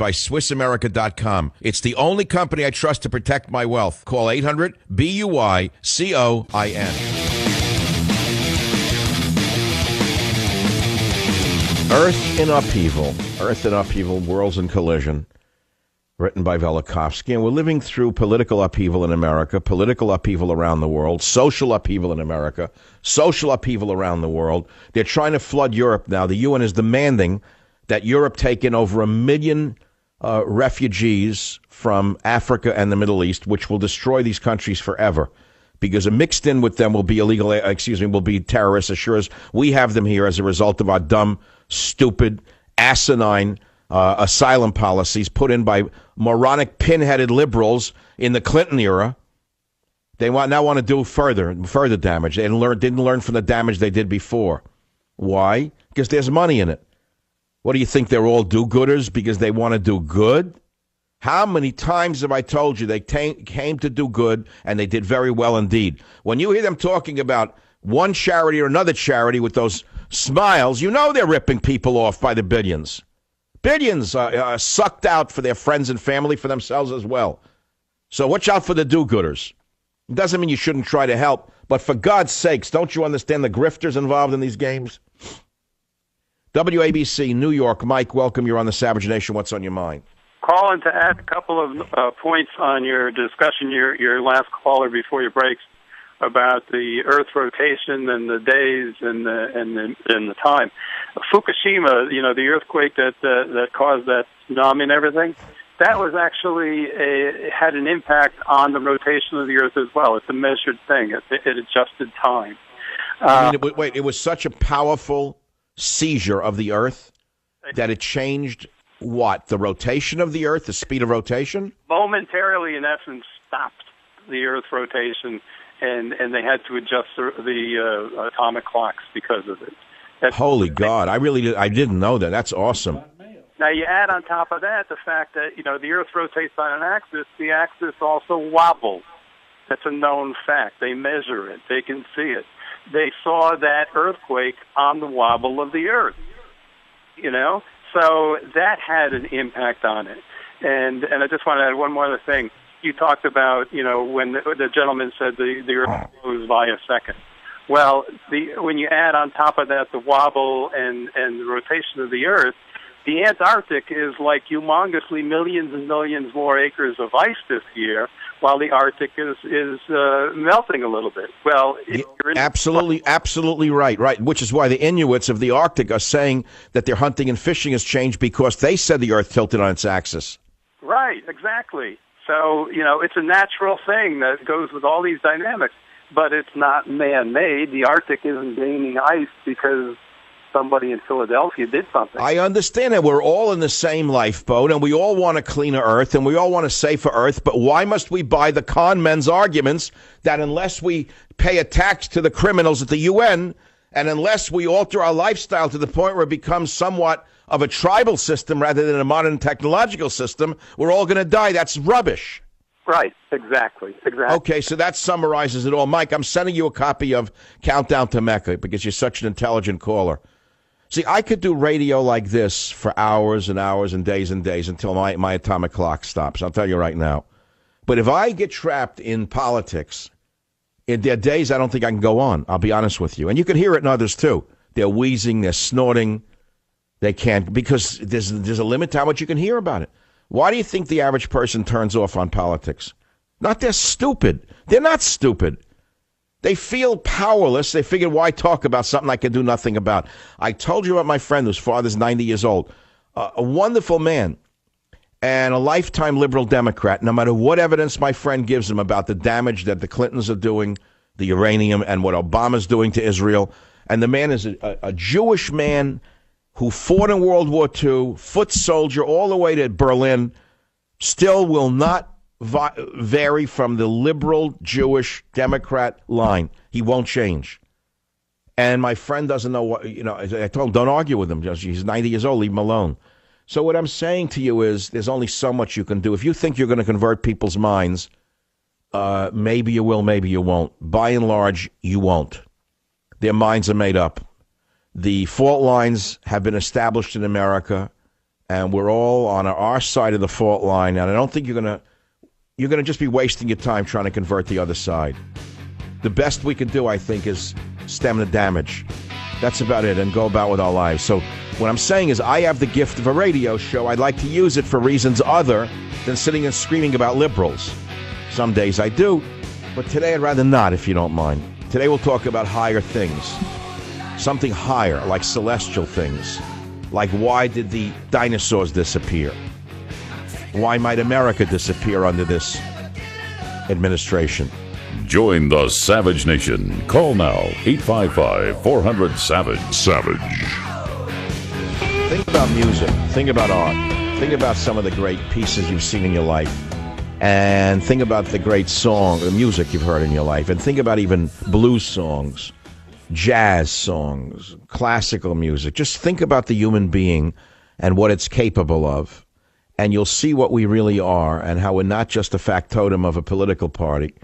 by SwissAmerica.com. It's the only company I trust to protect my wealth. Call 800-BUY-COIN. Earth in Upheaval. Earth in Upheaval, Worlds in Collision. Written by Velikovsky. And we're living through political upheaval in America, political upheaval around the world, social upheaval in America, social upheaval around the world. They're trying to flood Europe now. The UN is demanding that Europe take in over 1 million refugees from Africa and the Middle East, which will destroy these countries forever. Because mixed in with them will be will be terrorists, as sure as we have them here as a result of our dumb, stupid, asinine asylum policies put in by moronic, pin-headed liberals in the Clinton era. They now want to do further damage. They didn't learn from the damage they did before. Why? Because there's money in it. What do you think? They're all do-gooders because they want to do good? How many times have I told you they came to do good, and they did very well indeed? When you hear them talking about one charity or another charity with those smiles, you know they're ripping people off by the billions. Billions sucked out for their friends and family, for themselves as well. So watch out for the do-gooders. It doesn't mean you shouldn't try to help, but for God's sakes, don't you understand the grifters involved in these games? WABC, New York. Mike, welcome. You're on the Savage Nation. What's on your mind? Calling to add a couple of points on your discussion, your last caller before your breaks, about the Earth rotation and the days and the time. Fukushima, the earthquake that caused that tsunami and everything, that was actually had an impact on the rotation of the Earth as well. It's a measured thing. It adjusted time. It was such a powerful seizure of the Earth that it changed. What? The rotation of the Earth, the speed of rotation? Momentarily, in essence, stopped the Earth rotation, and they had to adjust the atomic clocks because of it. Holy God. I didn't know that. That's awesome. Now, you add on top of that the fact that, the Earth rotates on an axis. The axis also wobbles. That's a known fact. They measure it. They can see it. They saw that earthquake on the wobble of the Earth, So that had an impact on it. And I just want to add one more other thing. You talked about, when the gentleman said the Earth moves by a second. Well, when you add on top of that the wobble and the rotation of the Earth, the Antarctic is like humongously millions and millions more acres of ice this year, while the Arctic is melting a little bit. Well, absolutely right. Which is why the Inuits of the Arctic are saying that their hunting and fishing has changed because they said the Earth tilted on its axis. Right, exactly. So, it's a natural thing that goes with all these dynamics, but it's not man-made. The Arctic isn't gaining ice because somebody in Philadelphia did something. I understand that we're all in the same lifeboat, and we all want a cleaner Earth, and we all want a safer Earth, but why must we buy the con men's arguments that unless we pay a tax to the criminals at the UN, and unless we alter our lifestyle to the point where it becomes somewhat of a tribal system rather than a modern technological system, we're all going to die? That's rubbish. Right, exactly. Okay, so that summarizes it all. Mike, I'm sending you a copy of Countdown to Mecca because you're such an intelligent caller. See, I could do radio like this for hours and hours and days until my atomic clock stops. I'll tell you right now. But if I get trapped in politics, there are days I don't think I can go on. I'll be honest with you. And you can hear it in others, too. They're wheezing, they're snorting. They can't, because there's a limit to how much you can hear about it. Why do you think the average person turns off on politics? Not they're stupid. They're not stupid. They feel powerless. They figured, why talk about something I can do nothing about? I told you about my friend whose father's 90 years old. A wonderful man and a lifetime liberal Democrat, no matter what evidence my friend gives him about the damage that the Clintons are doing, the uranium, and what Obama's doing to Israel. And the man is a Jewish man who fought in World War II, foot soldier all the way to Berlin, still will not vary from the liberal Jewish Democrat line. He won't change. And my friend doesn't know what, I told him, don't argue with him. He's 90 years old. Leave him alone. So what I'm saying to you is there's only so much you can do. If you think you're going to convert people's minds, maybe you will, maybe you won't. By and large, you won't. Their minds are made up. The fault lines have been established in America, and we're all on our side of the fault line, and I don't think you're gonna just be wasting your time trying to convert the other side. The best we can do, I think, is stem the damage. That's about it, and go about with our lives. So what I'm saying is I have the gift of a radio show. I'd like to use it for reasons other than sitting and screaming about liberals. Some days I do, but today I'd rather not, if you don't mind. Today we'll talk about higher things. Something higher, like celestial things. Like, why did the dinosaurs disappear? Why might America disappear under this administration? Join the Savage Nation. Call now, 855-400-SAVAGE. Savage. Think about music. Think about art. Think about some of the great pieces you've seen in your life. And think about the great the music you've heard in your life. And think about even blues songs, jazz songs, classical music. Just think about the human being and what it's capable of. And you'll see what we really are and how we're not just a factotum of a political party.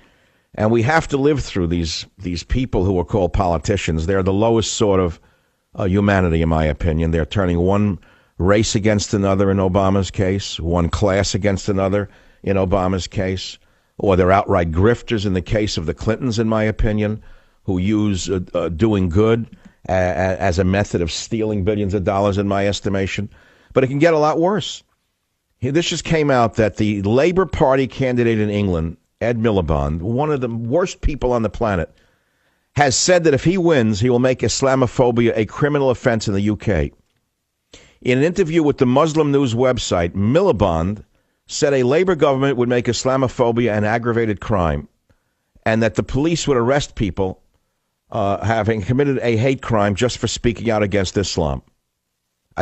And we have to live through these people who are called politicians. They're the lowest sort of humanity, in my opinion. They're turning one race against another in Obama's case, one class against another in Obama's case, or they're outright grifters in the case of the Clintons, in my opinion, who use doing good as a method of stealing billions of dollars, in my estimation. But it can get a lot worse. This just came out that the Labour Party candidate in England, Ed Miliband, one of the worst people on the planet, has said that if he wins, he will make Islamophobia a criminal offense in the UK. In an interview with the Muslim News website, Miliband said a Labour government would make Islamophobia an aggravated crime and that the police would arrest people having committed a hate crime just for speaking out against Islam.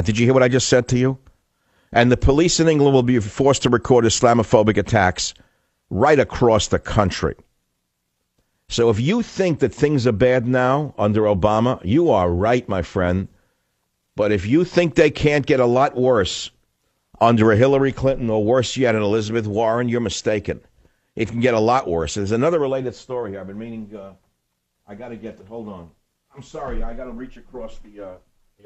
Did you hear what I just said to you? And the police in England will be forced to record Islamophobic attacks right across the country. So if you think that things are bad now under Obama, you are right, my friend. But if you think they can't get a lot worse under a Hillary Clinton or worse yet, an Elizabeth Warren, you're mistaken. It can get a lot worse. There's another related story here. I've been meaning, I got to get to, hold on. I'm sorry, I got to reach across the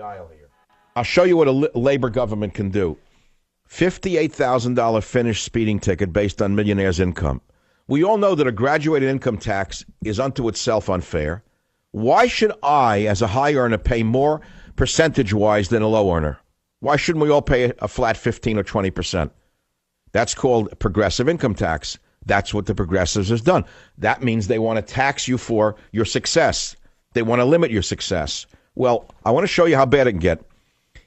aisle here. I'll show you what a Labor government can do. $58,000 Finnish speeding ticket based on millionaire's income. We all know that a graduated income tax is unto itself unfair. Why should I, as a high earner, pay more percentage-wise than a low earner? Why shouldn't we all pay a flat 15 or 20%? That's called progressive income tax. That's what the progressives has done. That means they want to tax you for your success. They want to limit your success. Well, I want to show you how bad it can get.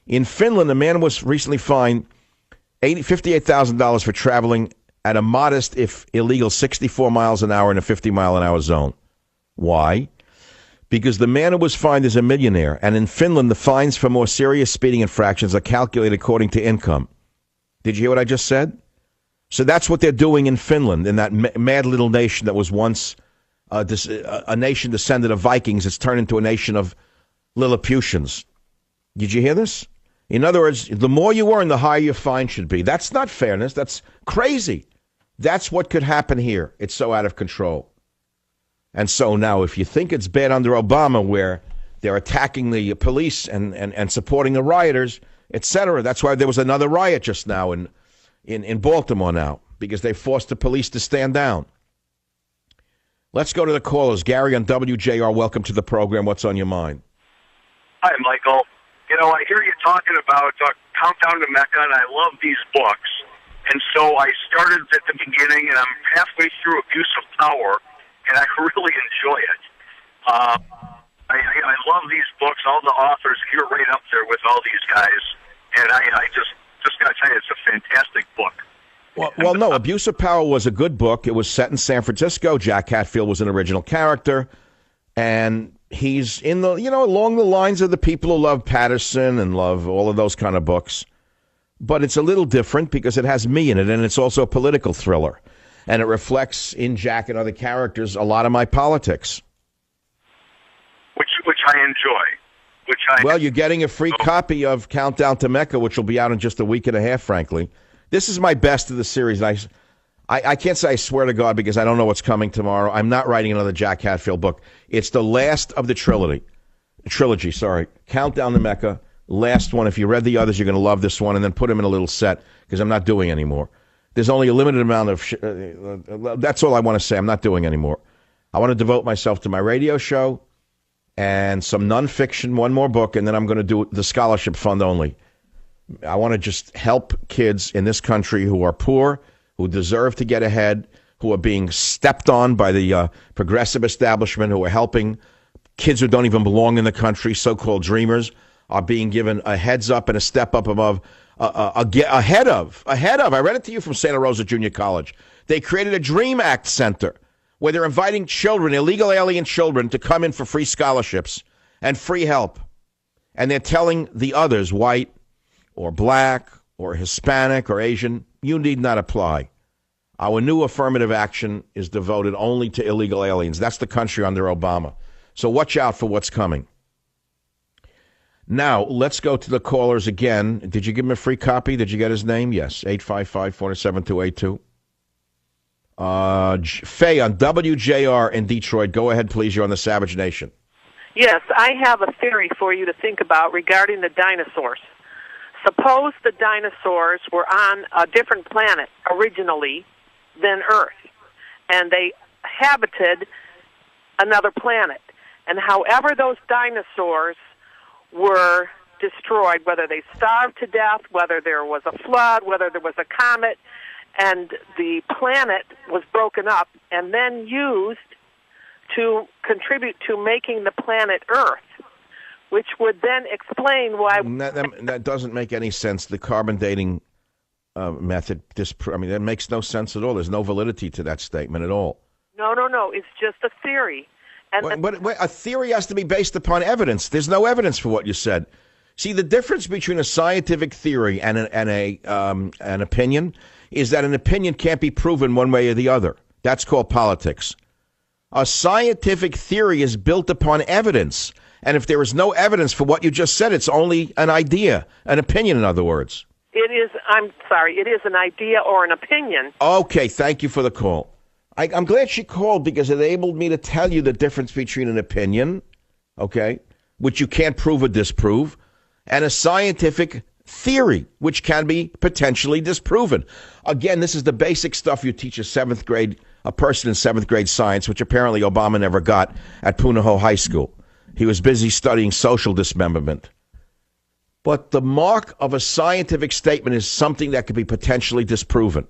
In Finland, a man was recently fined $58,000 for traveling at a modest, if illegal, 64 miles an hour in a 50-mile-an-hour zone. Why? Because the man who was fined is a millionaire, and in Finland, the fines for more serious speeding infractions are calculated according to income. Did you hear what I just said? So that's what they're doing in Finland, in that mad little nation that was once a nation descended of Vikings. It's turned into a nation of Lilliputians. Did you hear this? In other words, the more you earn, the higher your fine should be. That's not fairness. That's crazy. That's what could happen here. It's so out of control. And so now, if you think it's bad under Obama, where they're attacking the police and supporting the rioters, etc., that's why there was another riot just now in Baltimore now, because they forced the police to stand down. Let's go to the callers. Gary on WJR, welcome to the program. What's on your mind? Hi, Michael. You know, I hear you talking about Countdown to Mecca, and I love these books. And so I started at the beginning, and I'm halfway through Abuse of Power, and I really enjoy it. I love these books, all the authors. You're right up there with all these guys. And I just got to tell you, it's a fantastic book. Well, no, Abuse of Power was a good book. It was set in San Francisco. Jack Hatfield was an original character. And he's in the, along the lines of the people who love Patterson and love all of those kind of books. But it's a little different because it has me in it, and it's also a political thriller. And it reflects in Jack and other characters a lot of my politics. Which I enjoy. Well, you're getting a free copy of Countdown to Mecca, which will be out in just a week and a half, frankly. This is my best of the series. I can't say I swear to God because I don't know what's coming tomorrow. I'm not writing another Jack Hatfield book. It's the last of the trilogy. Countdown to Mecca. last one. If you read the others, you're going to love this one, and then put them in a little set because I'm not doing anymore. There's only a limited amount of that's all I want to say. I'm not doing anymore. I want to devote myself to my radio show and some nonfiction, one more book, and then I'm going to do the scholarship fund only. I want to just help kids in this country who are poor, who deserve to get ahead, who are being stepped on by the progressive establishment, who are helping kids who don't even belong in the country, so-called dreamers, are being given a heads up and a step up above, ahead of. I read it to you from Santa Rosa Junior College. They created a Dream Act Center where they're inviting children, illegal alien children, to come in for free scholarships and free help. And they're telling the others, white or black or Hispanic or Asian, you need not apply. Our new affirmative action is devoted only to illegal aliens. That's the country under Obama. So watch out for what's coming. Now, let's go to the callers again. Did you give him a free copy? Did you get his name? Yes, 855-407-282. Faye on WJR in Detroit. Go ahead, please. You're on the Savage Nation. Yes, I have a theory for you to think about regarding the dinosaurs. Suppose the dinosaurs were on a different planet originally than Earth, and they habited another planet. And however those dinosaurs were destroyed, whether they starved to death, whether there was a flood, whether there was a comet, and the planet was broken up and then used to contribute to making the planet Earth, which would then explain why... That doesn't make any sense. The carbon dating method, that makes no sense at all. There's no validity to that statement at all. No. It's just a theory. But a theory has to be based upon evidence. There's no evidence for what you said. See, the difference between a scientific theory and an opinion is that an opinion can't be proven one way or the other. That's called politics. A scientific theory is built upon evidence. And if there is no evidence for what you just said, it's only an idea, an opinion, in other words. It is an idea or an opinion. Okay, thank you for the call. I'm glad she called because it enabled me to tell you the difference between an opinion, okay, which you can't prove or disprove, and a scientific theory, which can be potentially disproven. Again, this is the basic stuff you teach a person in seventh grade science, which apparently Obama never got at Punahou High School. He was busy studying social dismemberment. But the mark of a scientific statement is something that could be potentially disproven.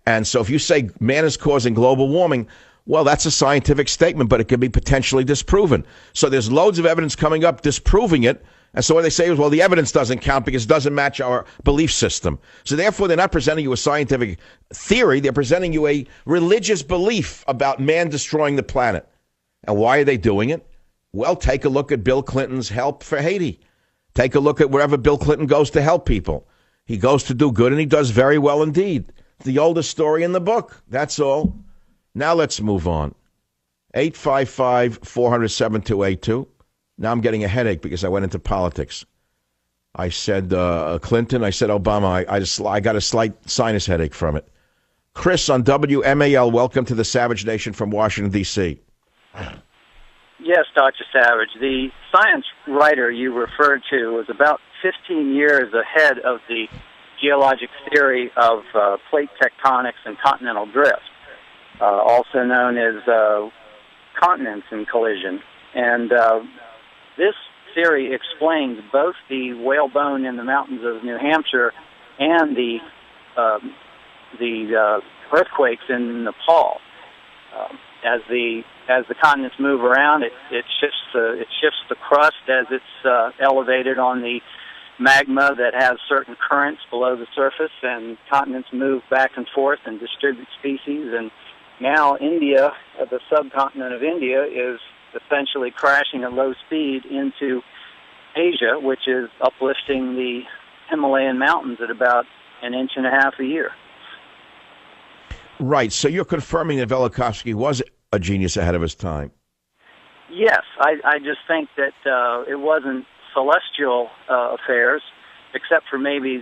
And so if you say man is causing global warming, well, that's a scientific statement, but it can be potentially disproven. So there's loads of evidence coming up disproving it. And so what they say is, well, the evidence doesn't count because it doesn't match our belief system. So therefore, they're not presenting you a scientific theory. They're presenting you a religious belief about man destroying the planet. And why are they doing it? Well, take a look at Bill Clinton's help for Haiti. Take a look at wherever Bill Clinton goes to help people. He goes to do good, and he does very well indeed. It's the oldest story in the book. That's all. Now let's move on. 855-400-7282. Now I'm getting a headache because I went into politics. I said Clinton. I said Obama. I got a slight sinus headache from it. Chris on WMAL, welcome to the Savage Nation from Washington, D.C. Yes, Dr. Savage. The science writer you referred to was about 15 years ahead of the geologic theory of plate tectonics and continental drift, also known as continents in collision. And this theory explains both the whalebone in the mountains of New Hampshire and the earthquakes in Nepal. As the continents move around, it shifts the crust as it's elevated on the magma that has certain currents below the surface, and continents move back and forth and distribute species. And now India, the subcontinent of India, is essentially crashing at low speed into Asia, which is uplifting the Himalayan mountains at about 1.5 inches a year. Right. So you're confirming that Velikovsky was a genius ahead of his time. Yes. I just think that it wasn't celestial affairs, except for maybe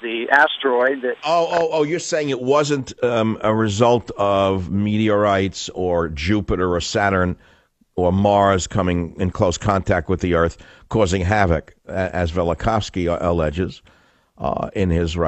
the asteroid that... Oh, you're saying it wasn't a result of meteorites or Jupiter or Saturn or Mars coming in close contact with the Earth, causing havoc, as Velikovsky alleges in his writing.